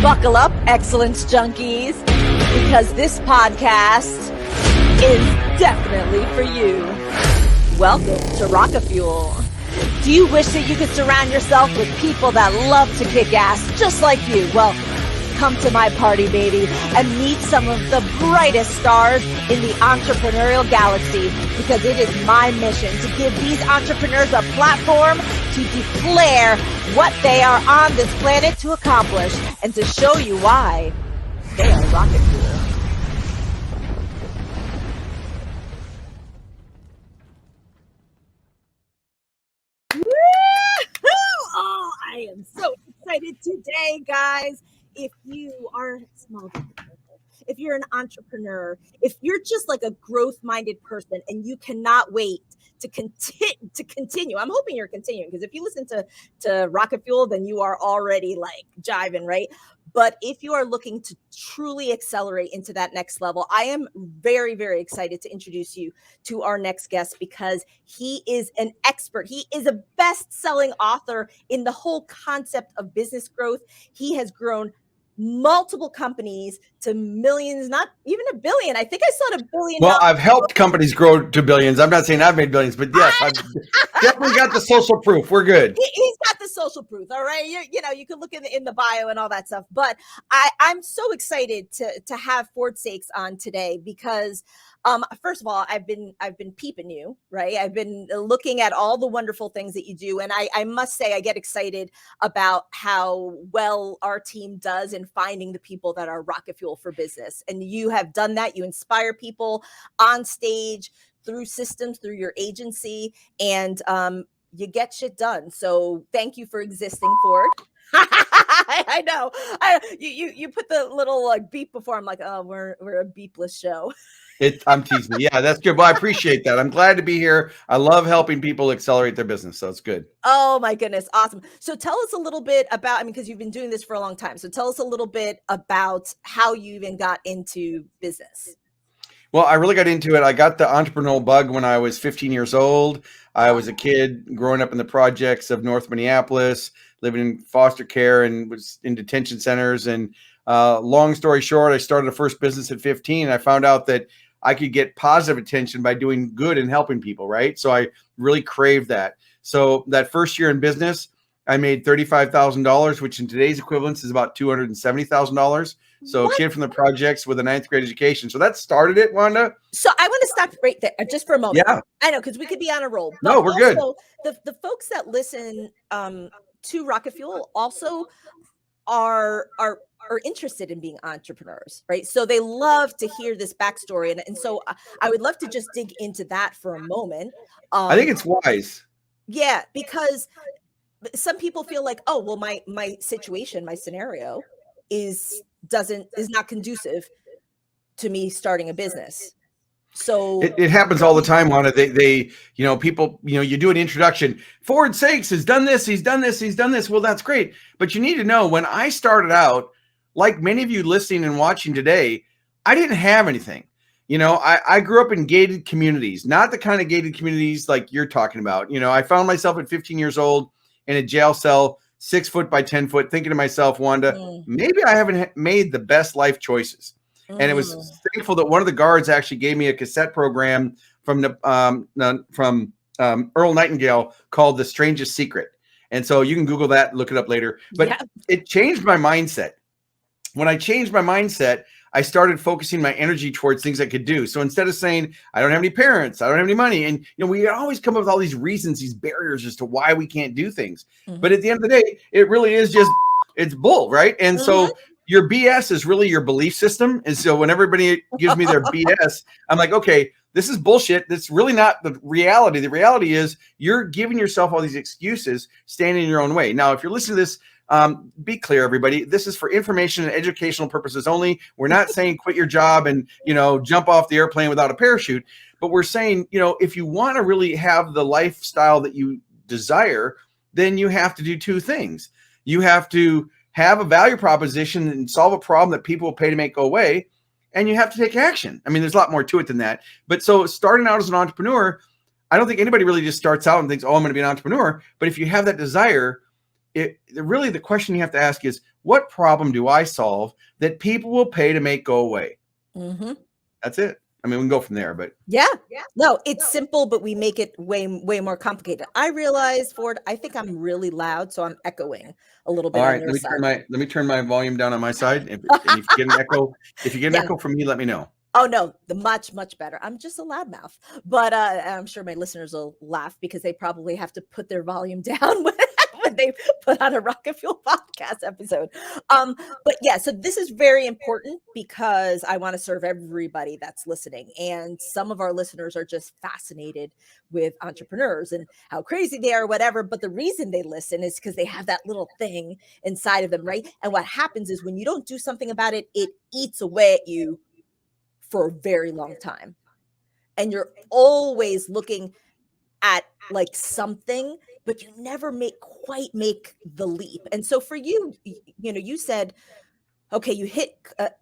Buckle up, excellence junkies, because this podcast is definitely for you. Welcome to Rocket Fuel. Do you wish that you could surround yourself with people that love to kick ass just like you? Well, come to my party, baby, and meet some of the brightest stars in the entrepreneurial galaxy, because it is my mission to give these entrepreneurs a platform to declare what they are on this planet to accomplish and to show you why they are rocket fuel. Oh, I am so excited today, guys. If you are small, if you're an entrepreneur, if you're just like a growth-minded person and you cannot wait to continue, I'm hoping you're continuing, because if you listen to Rocket Fuel, then you are already like jiving, right? But if you are looking to truly accelerate into that next level, I am very, very excited to introduce you to our next guest, because he is an expert. He is a best-selling author in the whole concept of business growth. He has grown multiple companies to millions, not even a billion. I think I saw $1 billion. Well, I've helped companies grow to billions. I'm not saying I've made billions, but yes, I've definitely got the social proof. We're good. He's got the social proof. All right. You can look in the bio and all that stuff. But I'm so excited to have Saeks on today, because first of all, I've been peeping you, right? I've been looking at all the wonderful things that you do. And I must say, I get excited about how well our team does in finding the people that are rocket fuel for business. And you have done that. You inspire people on stage, through systems, through your agency, and you get shit done. So thank you for existing, Ford. I know. You put the little like beep before. I'm like, oh, we're a beepless show. I'm teasing. Yeah, that's good. Well, I appreciate that. I'm glad to be here. I love helping people accelerate their business, so it's good. Oh my goodness, awesome. So tell us a little bit about, because you've been doing this for a long time. So tell us a little bit about how you even got into business. Well, I really got into it. I got the entrepreneurial bug when I was 15 years old. I was a kid growing up in the projects of North Minneapolis, living in foster care and was in detention centers. And long story short, I started a first business at 15. And I found out that I could get positive attention by doing good and helping people, right? So I really craved that. So that first year in business, I made $35,000, which in today's equivalence is about $270,000. So a kid from the projects with a 9th grade education. So that started it, Wanda. So I want to stop right there just for a moment. Yeah. I know, because we could be on a roll. No, we're good. The folks that listen to Rocket Fuel also are interested in being entrepreneurs, right? So they love to hear this backstory. And so I would love to just dig into that for a moment. I think it's wise. Yeah, because some people feel like, oh, well, my situation, my scenario is not conducive to me starting a business. So it happens all the time, Wanda. They people, you do an introduction. Saeks has done this. He's done this. He's done this. Well, that's great. But you need to know, when I started out, like many of you listening and watching today, I didn't have anything. I grew up in gated communities, not the kind of gated communities like you're talking about. I found myself at 15 years old in a jail cell, 6 foot by 10 foot, thinking to myself, Wanda, maybe I haven't made the best life choices. And it was thankful that one of the guards actually gave me a cassette program from Earl Nightingale called The Strangest Secret. And so you can Google that, look it up later. But It changed my mindset. When I changed my mindset, I started focusing my energy towards things I could do. So instead of saying, I don't have any parents, I don't have any money. And, we always come up with all these reasons, these barriers as to why we can't do things. But at the end of the day, it really is just, it's bull, right? And so your BS is really your belief system. And so when everybody gives me their BS, I'm like, okay, this is bullshit. That's really not the reality. The reality is you're giving yourself all these excuses, standing in your own way. Now, if you're listening to this, be clear, everybody, this is for information and educational purposes only. We're not saying quit your job and, jump off the airplane without a parachute, but we're saying, if you want to really have the lifestyle that you desire, then you have to do two things. You have to have a value proposition and solve a problem that people will pay to make go away. And you have to take action. I mean, there's a lot more to it than that. But so starting out as an entrepreneur, I don't think anybody really just starts out and thinks, oh, I'm going to be an entrepreneur. But if you have that desire, really the question you have to ask is, what problem do I solve that people will pay to make go away? Mm-hmm. That's it. I mean, we can go from there, but yeah. No, it's simple, but we make it way more complicated. I realize, Ford, I think I'm really loud, so I'm echoing a little bit all on right. your side. Let me turn my volume down on my side. And if you get an echo, Yeah. from me, let me know. Oh no, the much better. I'm just a loudmouth, but I'm sure my listeners will laugh because they probably have to put their volume down when they put on a Rocket Fuel podcast episode. But yeah, so this is very important because I want to serve everybody that's listening, and some of our listeners are just fascinated with entrepreneurs and how crazy they are, whatever. But the reason they listen is because they have that little thing inside of them, right? And what happens is when you don't do something about it, it eats away at you for a very long time. And you're always looking at like something, but you never quite make the leap. And so for you, you said, okay, you hit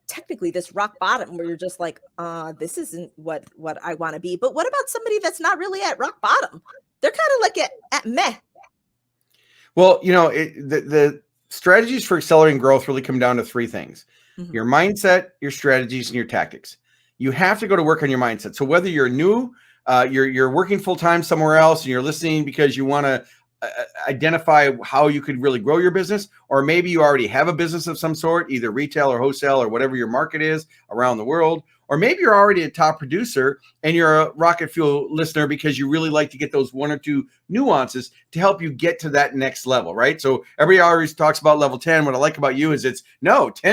technically this rock bottom where you're just like, this isn't what I want to be. But what about somebody that's not really at rock bottom? They're kind of like at meh. Well, the strategies for accelerating growth really come down to three things: Mm-hmm. your mindset, your strategies, and your tactics. You have to go to work on your mindset. So whether you're new, you're working full time somewhere else, and you're listening because you want to identify how you could really grow your business, or maybe you already have a business of some sort, either retail or wholesale or whatever your market is around the world, or maybe you're already a top producer and you're a Rocket Fuel listener because you really like to get those one or two nuances to help you get to that next level, right? So everybody always talks about level 10. What I like about you is 10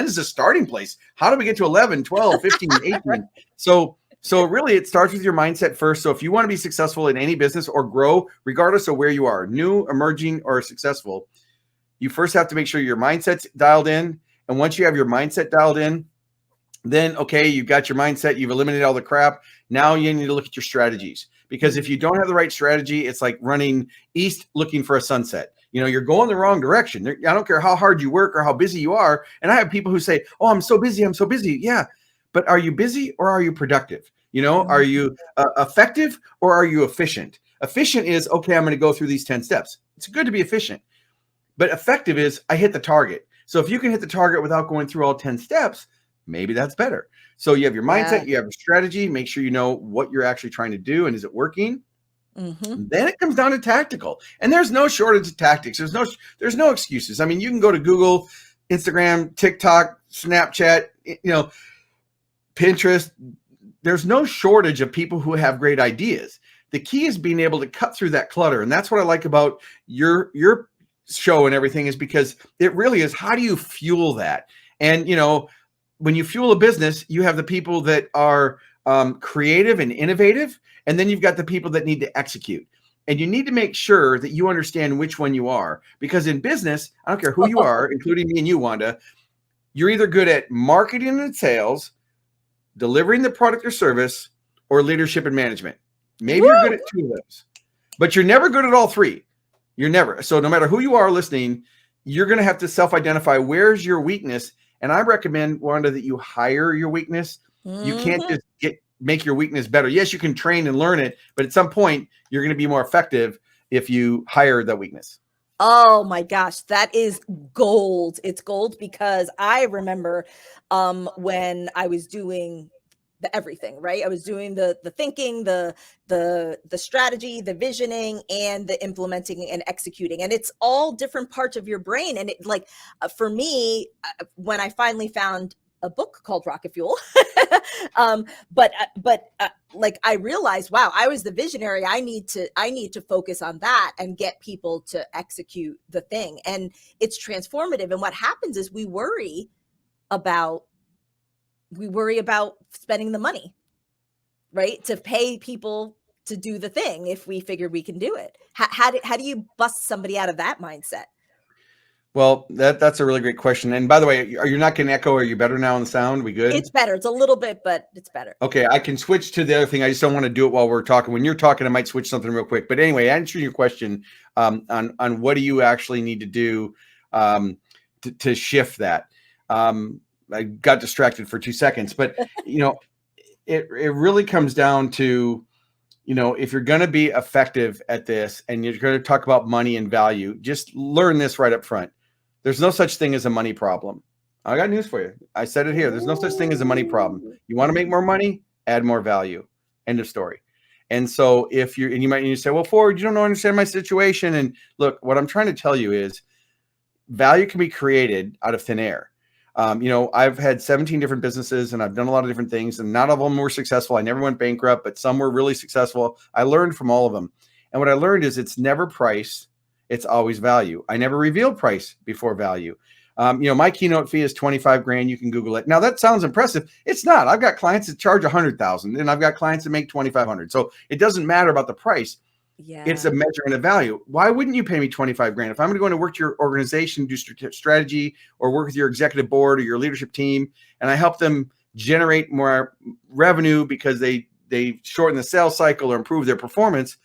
is the starting place. How do we get to 11, 12, 15, 18? Right. So really it starts with your mindset first. So if you want to be successful in any business or grow, regardless of where you are, new, emerging, or successful, you first have to make sure your mindset's dialed in. And once you have your mindset dialed in, then, okay, you've got your mindset, you've eliminated all the crap. Now you need to look at your strategies, because if you don't have the right strategy, it's like running east looking for a sunset. You're going the wrong direction. I don't care how hard you work or how busy you are. And I have people who say, oh, I'm so busy. Yeah. But are you busy or are you productive? Are you effective or are you efficient? Efficient is, okay, I'm going to go through these 10 steps. It's good to be efficient. But effective is, I hit the target. So if you can hit the target without going through all 10 steps, maybe that's better. So you have your mindset, you have a strategy, make sure you know what you're actually trying to do and is it working? Mm-hmm. Then it comes down to tactical. And there's no shortage of tactics. There's no excuses. I mean, you can go to Google, Instagram, TikTok, Snapchat, Pinterest. There's no shortage of people who have great ideas. The key is being able to cut through that clutter. And that's what I like about your show and everything, is because it really is, how do you fuel that? And, when you fuel a business, you have the people that are creative and innovative, and then you've got the people that need to execute. And you need to make sure that you understand which one you are, because in business, I don't care who you are, including me and you, Wanda, you're either good at marketing and sales, delivering the product or service, or leadership and management. Maybe you're good at two of those, but you're never good at all three. You're never. So no matter who you are listening, you're going to have to self-identify where's your weakness. And I recommend, Wanda, that you hire your weakness. Mm-hmm. You can't just make your weakness better. Yes, you can train and learn it, but at some point you're going to be more effective if you hire that weakness. Oh my gosh, that is gold. It's gold, because I remember when I was doing everything, right? I was doing the thinking, the strategy, the visioning, and the implementing and executing. And it's all different parts of your brain. And it, like, for me, when I finally found a book called Rocket Fuel, but like, I realized, wow, I was the visionary. I need to focus on that and get people to execute the thing. And it's transformative. And what happens is we worry about spending the money, right, to pay people to do the thing if we figure we can do it. How do you bust somebody out of that mindset? Well, that's a really great question. And by the way, are you not getting echo? Are you better now on the sound? We good? It's better. It's a little bit, but it's better. Okay, I can switch to the other thing. I just don't want to do it while we're talking. When you're talking, I might switch something real quick. But anyway, answering your question on what do you actually need to do to shift that. I got distracted for 2 seconds, but it really comes down to, if you're going to be effective at this and you're going to talk about money and value, just learn this right up front. There's no such thing as a money problem. I got news for you. I said it here. There's no such thing as a money problem. You want to make more money, add more value. End of story. And so you might say, well, Ford, you don't understand my situation. And look, what I'm trying to tell you is value can be created out of thin air. I've had 17 different businesses and I've done a lot of different things, and not all of them were successful. I never went bankrupt, but some were really successful. I learned from all of them. And what I learned is it's never price. It's always value. I never reveal price before value. My keynote fee is 25 grand. You can Google it. Now that sounds impressive. It's not. I've got clients that charge 100,000 and I've got clients that make 2,500. So it doesn't matter about the price. Yeah. It's a measurement of value. Why wouldn't you pay me 25 grand? If I'm going to go into work to your organization, do strategy, or work with your executive board or your leadership team, and I help them generate more revenue because they shorten the sales cycle or improve their performance,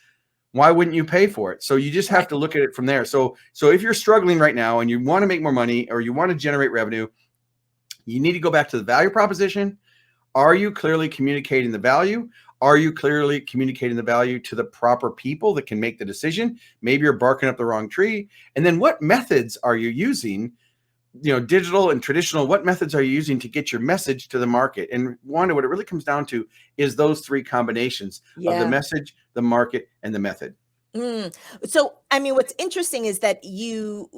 why wouldn't you pay for it? So you just have to look at it from there. So if you're struggling right now and you want to make more money or you want to generate revenue, you need to go back to the value proposition. Are you clearly communicating the value? Are you clearly communicating the value to the proper people that can make the decision? Maybe you're barking up the wrong tree. And then what methods are you using, digital and traditional, what methods are you using to get your message to the market? And Wanda, what it really comes down to is those three combinations of the message, the market, and the method. So, what's interesting is that you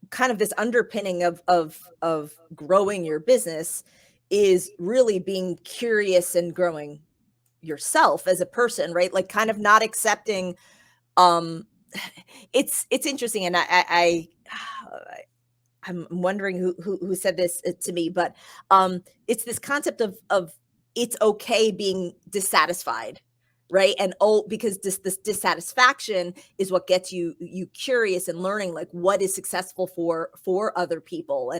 kind of this underpinning of growing your business is really being curious and growing yourself as a person, right? Like kind of not accepting, it's interesting. And I'm wondering who said this to me, but it's this concept of it's okay being dissatisfied, right? And because this dissatisfaction is what gets you curious and learning like what is successful for other people.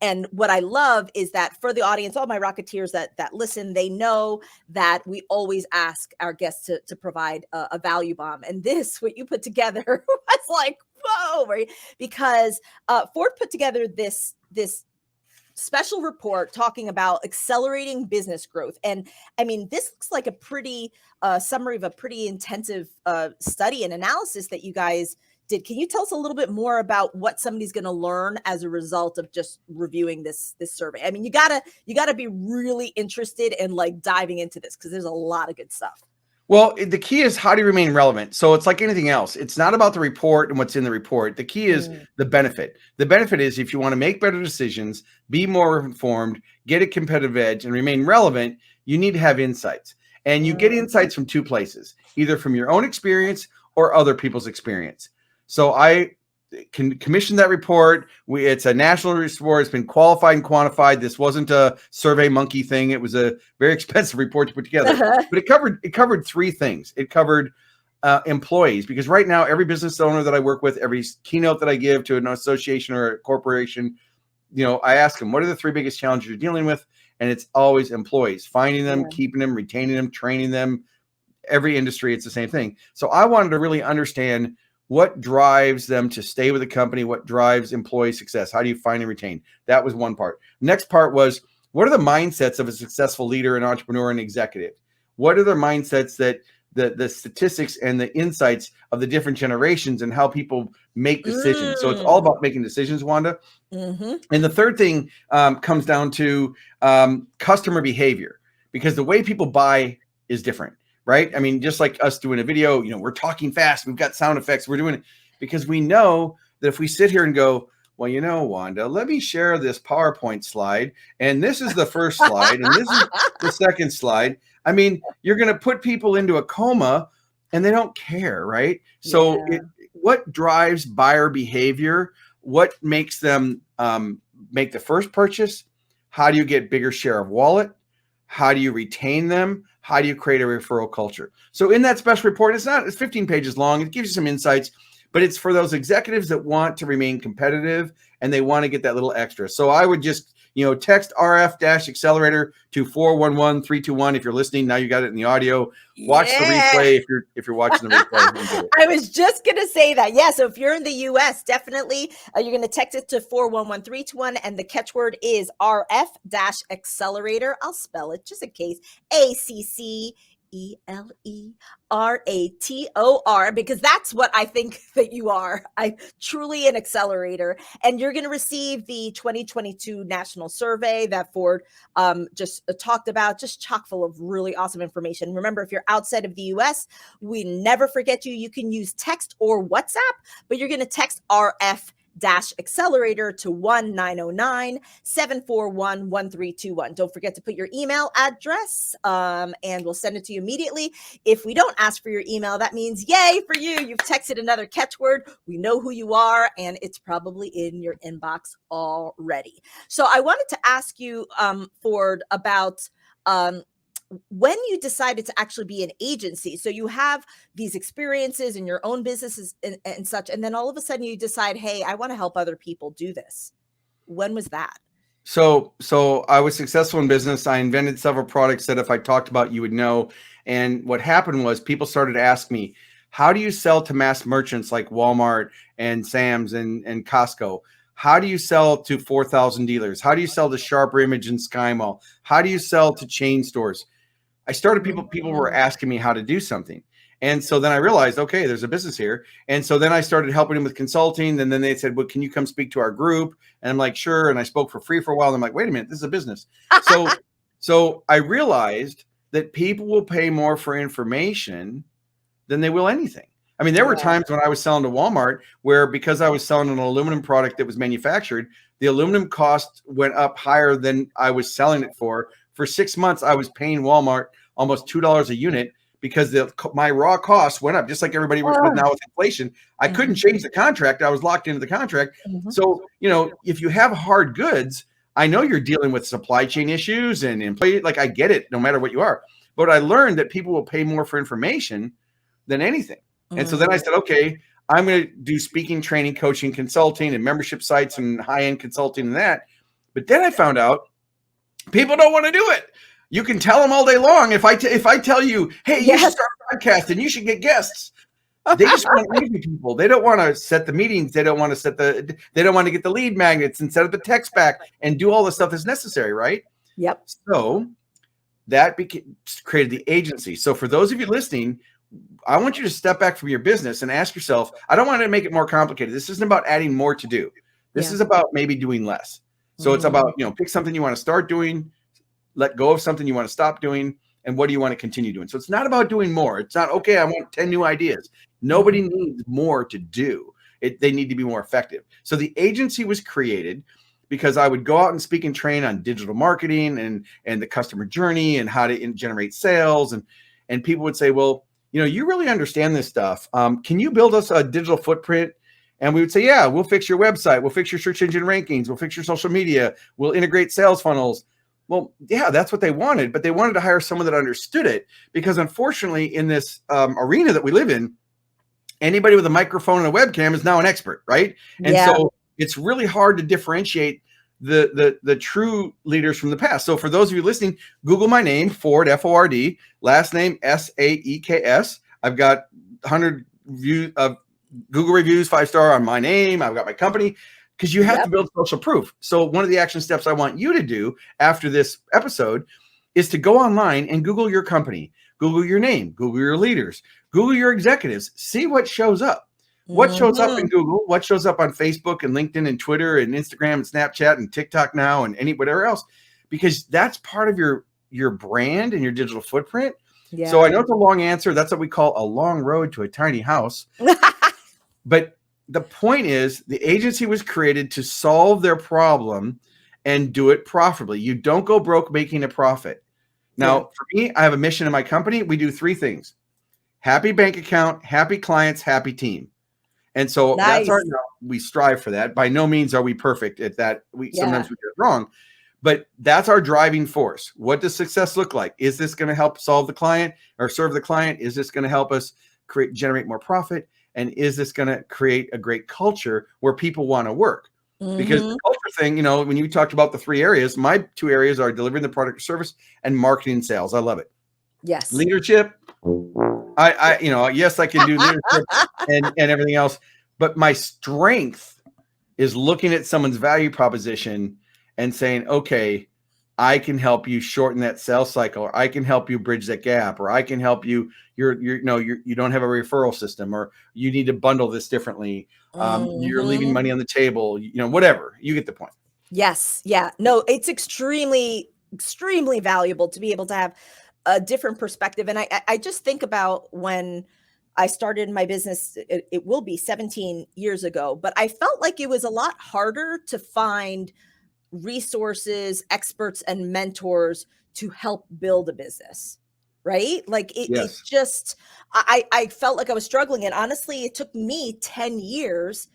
And what I love is that for the audience, all my Rocketeers that listen, they know that we always ask our guests to provide a value bomb. And what you put together was like, whoa, right? Because Ford put together this special report talking about accelerating business growth. And this looks like a pretty summary of a pretty intensive study and analysis that you guys did. Can you tell us a little bit more about what somebody's going to learn as a result of just reviewing this survey? You gotta be really interested in like diving into this because there's a lot of good stuff. Well, the key is how do you remain relevant? So it's like anything else. It's not about the report and what's in the report. The key is the benefit. The benefit is if you want to make better decisions, be more informed, get a competitive edge, and remain relevant, you need to have insights. And you get insights from two places, either from your own experience or other people's experience. So I commission that report. It's a national report. It's been qualified and quantified. This wasn't a Survey Monkey thing. It was a very expensive report to put together, but it covered three things. It covered employees, because right now, every business owner that I work with, every keynote that I give to an association or a corporation, I ask them, what are the three biggest challenges you're dealing with? And it's always employees, finding them, keeping them, retaining them, training them. Every industry, it's the same thing. So I wanted to really understand what drives them to stay with the company, what drives employee success. How do you find and retain? That was one part. Next part was, what are the mindsets of a successful leader, an entrepreneur, and executive? What are the mindsets that the statistics and the insights of the different generations and how people make decisions? So it's all about making decisions, Wanda. And the third thing comes down to customer behavior, because the way people buy is different. Right? Just like us doing a video, we're talking fast. We've got sound effects. We're doing it because we know that if we sit here and go, well, Wanda, let me share this PowerPoint slide. And this is the first slide. And this is the second slide. You're going to put people into a coma and they don't care. Right? So what drives buyer behavior? What makes them make the first purchase? How do you get bigger share of wallet? How do you retain them? How do you create a referral culture? So in that special report, it's 15 pages long. It gives you some insights, but it's for those executives that want to remain competitive and they want to get that little extra. So I would just, text RF-accelerator to 411-321. If you're listening, now you got it in the audio. Watch the replay if you're watching the replay. I was just going to say that. Yeah. So if you're in the US, definitely you're going to text it to 411-321. And the catchword is RF-accelerator. I'll spell it just in case. Elerator, because that's what I think that you are. I truly an accelerator. And you're going to receive the 2022 national survey that Ford just talked about, just chock full of really awesome information. Remember, if you're outside of the US, we never forget you. You can use text or WhatsApp, but you're going to text RF accelerator to 1-909-741-1321. Don't forget to put your email address and we'll send it to you immediately. If we don't ask for your email, that means yay for you. You've texted another catchword. We know who you are and it's probably in your inbox already. So I wanted to ask you, Ford, about when you decided to actually be an agency. So you have these experiences in your own businesses and such, and then all of a sudden you decide, hey, I want to help other people do this. When was that? So I was successful in business. I invented several products that if I talked about, you would know. And what happened was people started to ask me, how do you sell to mass merchants like Walmart and Sam's and Costco? How do you sell to 4,000 dealers? How do you sell to Sharper Image and Sky Mall? How do you sell to chain stores? I started people were asking me how to do something. And so then I realized, okay, there's a business here. And so then I started helping them with consulting. And then they said, well, can you come speak to our group? And I'm like, sure. And I spoke for free for a while. And I'm like, wait a minute, this is a business. So I realized that people will pay more for information than they will anything. I mean, there were times when I was selling to Walmart where because I was selling an aluminum product that was manufactured, the aluminum cost went up higher than I was selling it for. For 6 months, I was paying Walmart almost $2 a unit because my raw costs went up, just like everybody with now with inflation. I couldn't change the contract. I was locked into the contract. So, if you have hard goods, I know you're dealing with supply chain issues and employee, like I get it, no matter what you are. But I learned that people will pay more for information than anything. And so then I said, okay, I'm going to do speaking, training, coaching, consulting, and membership sites and high-end consulting and that. But then I found out people don't want to do it. You can tell them all day long. If I tell you, hey, you should start a podcast and you should get guests, they just want to interview people. They don't want to set the meetings. They don't want to they don't want to get the lead magnets and set up the text back and do all the stuff that's necessary, right? Yep. So that created the agency. So for those of you listening, I want you to step back from your business and ask yourself, I don't want to make it more complicated. This isn't about adding more to do. This is about maybe doing less. So it's about, pick something you want to start doing, let go of something you want to stop doing, and what do you want to continue doing? So it's not about doing more. It's not, okay, I want 10 new ideas. Nobody needs more to do. They need to be more effective. So the agency was created because I would go out and speak and train on digital marketing and the customer journey and how to generate sales. And people would say, well, you really understand this stuff. Can you build us a digital footprint? And we would say, yeah, we'll fix your website. We'll fix your search engine rankings. We'll fix your social media. We'll integrate sales funnels. Well, yeah, that's what they wanted, but they wanted to hire someone that understood it because unfortunately in this arena that we live in, anybody with a microphone and a webcam is now an expert, right? And so it's really hard to differentiate the true leaders from the past. So for those of you listening, Google my name, Ford, F-O-R-D, last name S-A-E-K-S. I've got 100 views of Google reviews, 5-star on my name. I've got my company because you have to build social proof. So one of the action steps I want you to do after this episode is to go online and Google your company, Google your name, Google your leaders, Google your executives, see what shows up. What shows up in Google, what shows up on Facebook and LinkedIn and Twitter and Instagram and Snapchat and TikTok now and whatever else, because that's part of your brand and your digital footprint. Yeah. So I know it's a long answer. That's what we call a long road to a tiny house. But the point is the agency was created to solve their problem and do it profitably. You don't go broke making a profit. Now, for me, I have a mission in my company. We do 3 things: happy bank account, happy clients, happy team. And so that's we strive for that. By no means are we perfect at that. Sometimes we get it wrong, but that's our driving force. What does success look like? Is this going to help solve the client or serve the client? Is this going to help us generate more profit? And is this going to create a great culture where people want to work? Because the culture thing, when you talked about the 3 areas, my 2 areas are delivering the product or service and marketing and sales. I love it. Yes. Leadership. Yes, I can do leadership and everything else, but my strength is looking at someone's value proposition and saying, okay, I can help you shorten that sales cycle, or I can help you bridge that gap, or I can help you. You don't have a referral system, or you need to bundle this differently. You're leaving money on the table, whatever. You get the point. Yes. Yeah. No, it's extremely, extremely valuable to be able to have a different perspective. And I just think about when I started my business, it will be 17 years ago, but I felt like it was a lot harder to find resources, experts, and mentors to help build a business. Right. Like it Yes. just, I felt like I was struggling. And honestly, it took me 10 years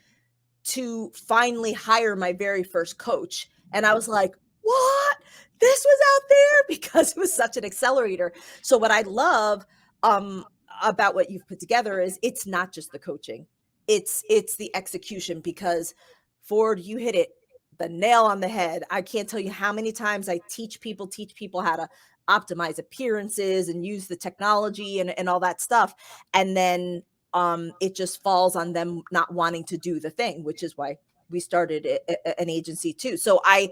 to finally hire my very first coach. And I was like, what? This was out there because it was such an accelerator. So what I love about what you've put together is it's not just the coaching. It's the execution, because Ford, you hit it the nail on the head. I can't tell you how many times I teach people how to optimize appearances and use the technology and all that stuff. And then it just falls on them not wanting to do the thing, which is why we started an agency too. So I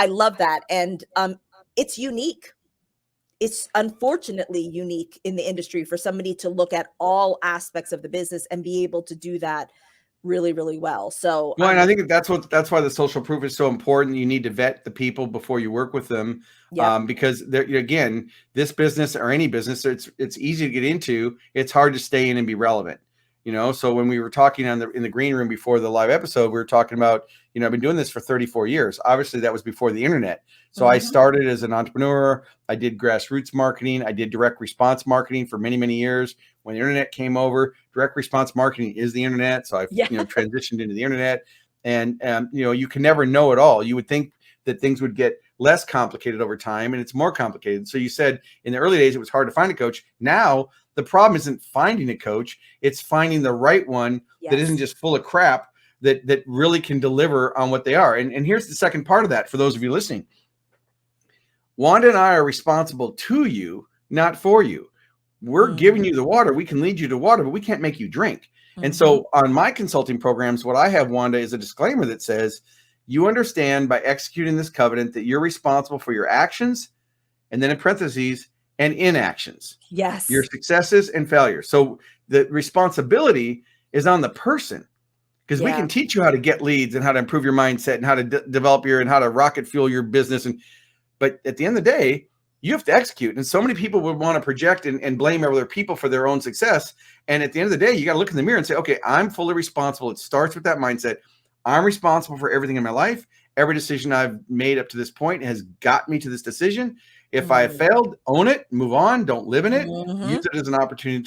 love that. And it's unique. It's unfortunately unique in the industry for somebody to look at all aspects of the business and be able to do that really, really well. So Well, and I think that's why the social proof is so important. You need to vet the people before you work with them, because again, this business or any business, it's easy to get into. It's hard to stay in and be relevant. So when we were talking in the green room before the live episode, we were talking about, I've been doing this for 34 years. Obviously, that was before the internet. So I started as an entrepreneur. I did grassroots marketing. I did direct response marketing for many, many years. When the internet came over, direct response marketing is the internet. So I've transitioned into the internet, and you can never know it all. You would think that things would get less complicated over time, and it's more complicated. So you said in the early days it was hard to find a coach. Now the problem isn't finding a coach; it's finding the right one that isn't just full of crap, that really can deliver on what they are. And here's the second part of that for those of you listening. Wanda and I are responsible to you, not for you. We're giving you the water. We can lead you to water, but we can't make you drink. And so on my consulting programs, what I have, Wanda, is a disclaimer that says, you understand by executing this covenant that you're responsible for your actions, and then in parentheses, and inactions. Yes. Your successes and failures. So the responsibility is on the person, because we can teach you how to get leads and how to improve your mindset and how to develop and how to rocket fuel your business. But at the end of the day, you have to execute. And so many people would want to project and blame other people for their own success. And at the end of the day, you got to look in the mirror and say, okay, I'm fully responsible. It starts with that mindset. I'm responsible for everything in my life. Every decision I've made up to this point has got me to this decision. If I have failed, own it, move on, don't live in it, use it as an opportunity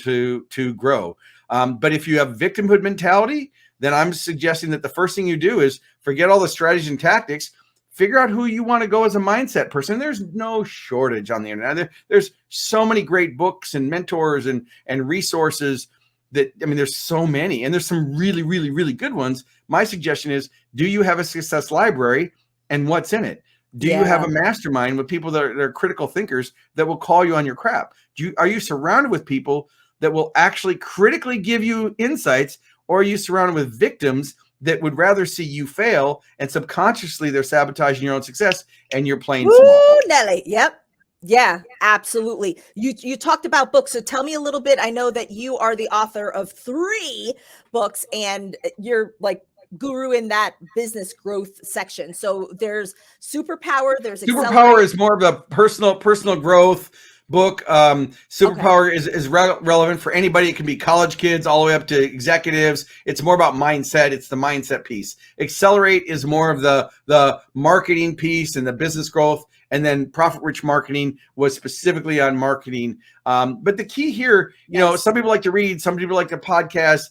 to grow. But if you have victimhood mentality, then I'm suggesting that the first thing you do is forget all the strategies and tactics. Figure out who you want to go as a mindset person. There's no shortage on the internet. There's so many great books and mentors and resources there's so many, and there's some really, really, really good ones. My suggestion is, do you have a success library, and what's in it? Do you have a mastermind with people that are critical thinkers that will call you on your crap? Are you surrounded with people that will actually critically give you insights, or are you surrounded with victims that would rather see you fail, and subconsciously they're sabotaging your own success, and you're playing small? Nelly. Yep. Yeah, absolutely. You talked about books. So tell me a little bit. I know that you are the author of 3 books, and you're like guru in that business growth section. So there's Superpower. There's Superpower is more of a personal growth book. Superpower is relevant for anybody. It can be college kids all the way up to executives. It's more about mindset. It's the mindset piece. Accelerate is more of the marketing piece and the business growth. And then Profit Rich Marketing was specifically on marketing. But the key here, some people like to read, some people like to podcast.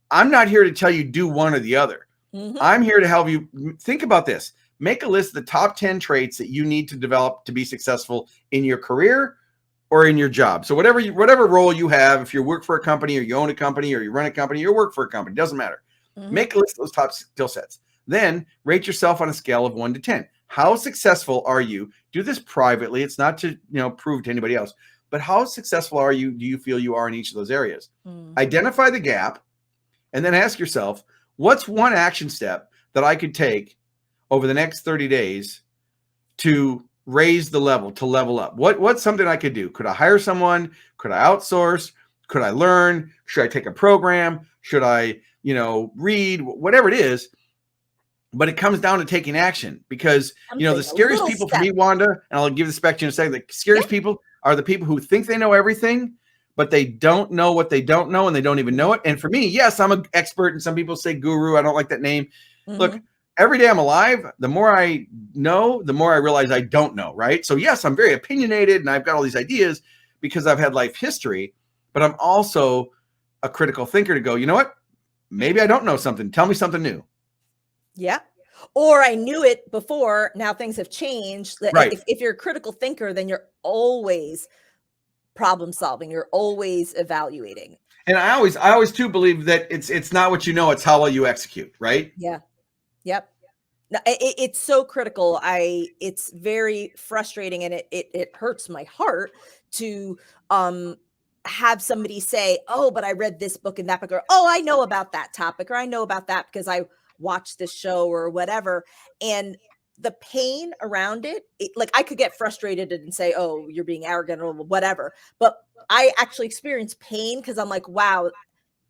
I'm not here to tell you do one or the other. I'm here to help you think about this. Make a list of the top 10 traits that you need to develop to be successful in your career or in your job. So whatever role you have, if you work for a company or you own a company or you run a company, you work for a company, doesn't matter. Make a list of those top skill sets. Then rate yourself on a scale of 1 to 10. How successful are you? Do this privately. It's not to prove to anybody else, but how successful do you feel you are in each of those areas? Identify the gap, and then ask yourself, what's one action step that I could take over the next 30 days to raise the level, to level up? What's something I could do? Could I hire someone? Could I outsource? Could I learn? Should I take a program? Should I, read? Whatever it is. But it comes down to taking action, because, the scariest people for me, Wanda, and I'll give this back to you in a second. The scariest people are the people who think they know everything, but they don't know what they don't know, and they don't even know it. And for me, yes, I'm an expert, and some people say guru. I don't like that name. Mm-hmm. Look, every day I'm alive, the more I know, the more I realize I don't know, right? So yes, I'm very opinionated, and I've got all these ideas because I've had life history, but I'm also a critical thinker to go, you know what? Maybe I don't know something. Tell me something new. Yeah. Or I knew it before. Now things have changed. Right. If you're a critical thinker, then you're always problem solving. You're always evaluating. And I always too believe that it's not what you know, it's how well you execute. Right. Yeah. Yep. No, it's so critical. It's very frustrating, and it hurts my heart to have somebody say, oh, but I read this book and that book, or, oh, I know about that topic, or I know about that because I watched this show or whatever. And the pain around it, like I could get frustrated and say, oh, you're being arrogant or whatever. But I actually experience pain because I'm like, wow,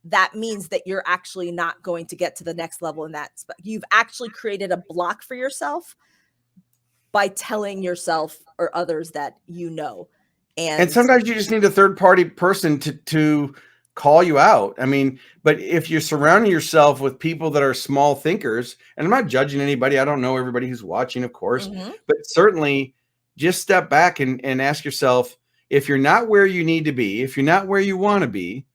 that means that you're actually not going to get to the next level in that. You've actually created a block for yourself by telling yourself or others that you know. And sometimes you just need a third party person to call you out. I mean, but if you're surrounding yourself with people that are small thinkers, and I'm not judging anybody, I don't know everybody who's watching, of course, but certainly just step back and ask yourself, if you're not where you need to be, if you're not where you want to be,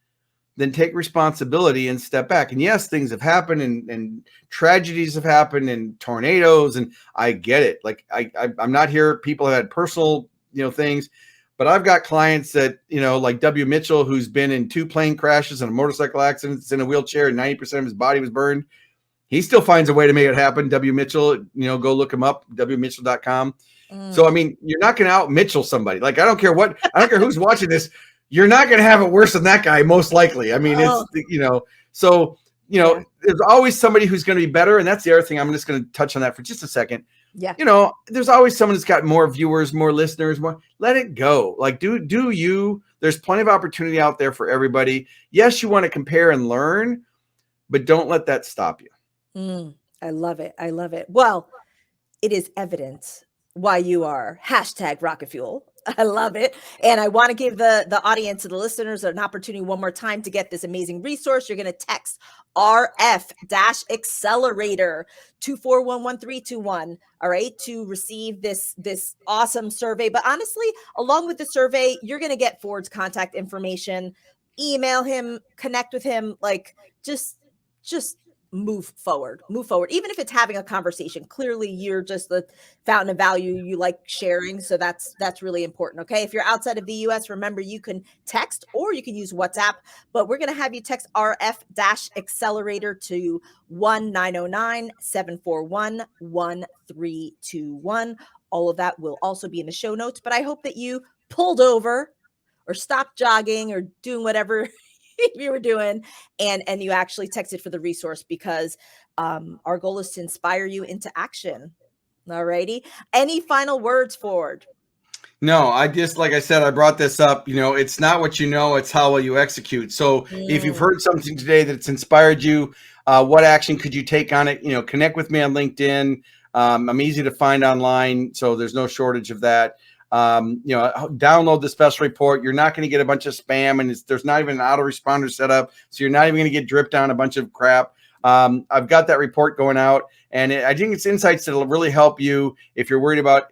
then take responsibility and step back. And yes, things have happened, and tragedies have happened, and tornadoes, and I get it. Like I'm not here. People have had personal, things. But I've got clients that, like W. Mitchell, who's been in 2 plane crashes and a motorcycle accident, in a wheelchair, and 90% of his body was burned. He still finds a way to make it happen. W. Mitchell, go look him up, wmitchell.com. So, I mean, you're not going to out Mitchell somebody. Like, I don't care who's watching this. You're not going to have it worse than that guy, most likely. I mean, there's always somebody who's going to be better. And that's the other thing. I'm just going to touch on that for just a second. Yeah. There's always someone that's got more viewers, more listeners, let it go. Like, do you, there's plenty of opportunity out there for everybody. Yes, you want to compare and learn, but don't let that stop you. I love it. I love it. Well, it is evident why you are #Rocket Fuel. I love it. And I want to give the audience and the listeners an opportunity one more time to get this amazing resource. You're going to text RF-Accelerator 2411321, all right, to receive this awesome survey. But honestly, along with the survey, you're going to get Ford's contact information. Email him, connect with him, like just move forward, even if it's having a conversation. Clearly you're just the fountain of value. You like sharing. So that's really important. Okay. If you're outside of the US, remember you can text or you can use WhatsApp, but we're going to have you text RF-Accelerator to 1-909-741-1321. All of that will also be in the show notes, but I hope that you pulled over or stopped jogging or doing whatever you were doing and you actually texted for the resource, because our goal is to inspire you into action. All righty. Any final words, Ford? No, like I said, I brought this up, it's not what you know, it's how well you execute. So if you've heard something today that's inspired you, what action could you take on it? Connect with me on LinkedIn. I'm easy to find online, so there's no shortage of that. Download the special report. You're not going to get a bunch of spam, and there's not even an autoresponder set up. So you're not even going to get dripped down a bunch of crap. I've got that report going out, and I think it's insights that'll really help you if you're worried about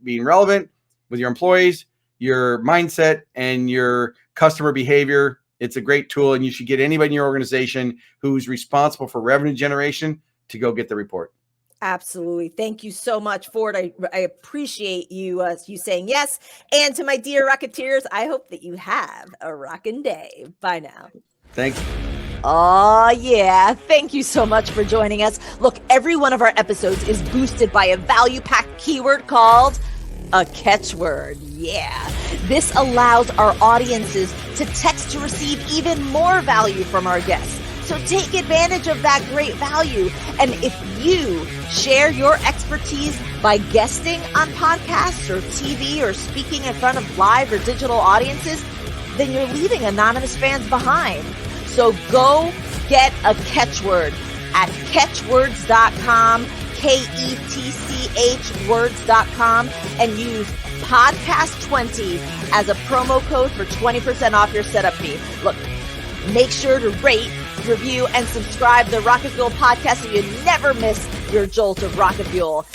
being relevant with your employees, your mindset, and your customer behavior. It's a great tool, and you should get anybody in your organization who's responsible for revenue generation to go get the report. Absolutely. Thank you so much, Ford. I appreciate you saying yes. And to my dear Rocketeers, I hope that you have a rockin' day. Bye now. Thanks. Oh, yeah. Thank you so much for joining us. Look, every one of our episodes is boosted by a value-packed keyword called a catchword. Yeah. This allows our audiences to text to receive even more value from our guests. So take advantage of that great value. And if you share your expertise by guesting on podcasts or TV or speaking in front of live or digital audiences, then you're leaving anonymous fans behind. So go get a catchword at catchwords.com, KETCH words.com, and use podcast20 as a promo code for 20% off your setup fee. Look, make sure to rate, review, and subscribe to the Rocket Fuel podcast so you never miss your jolt of rocket fuel.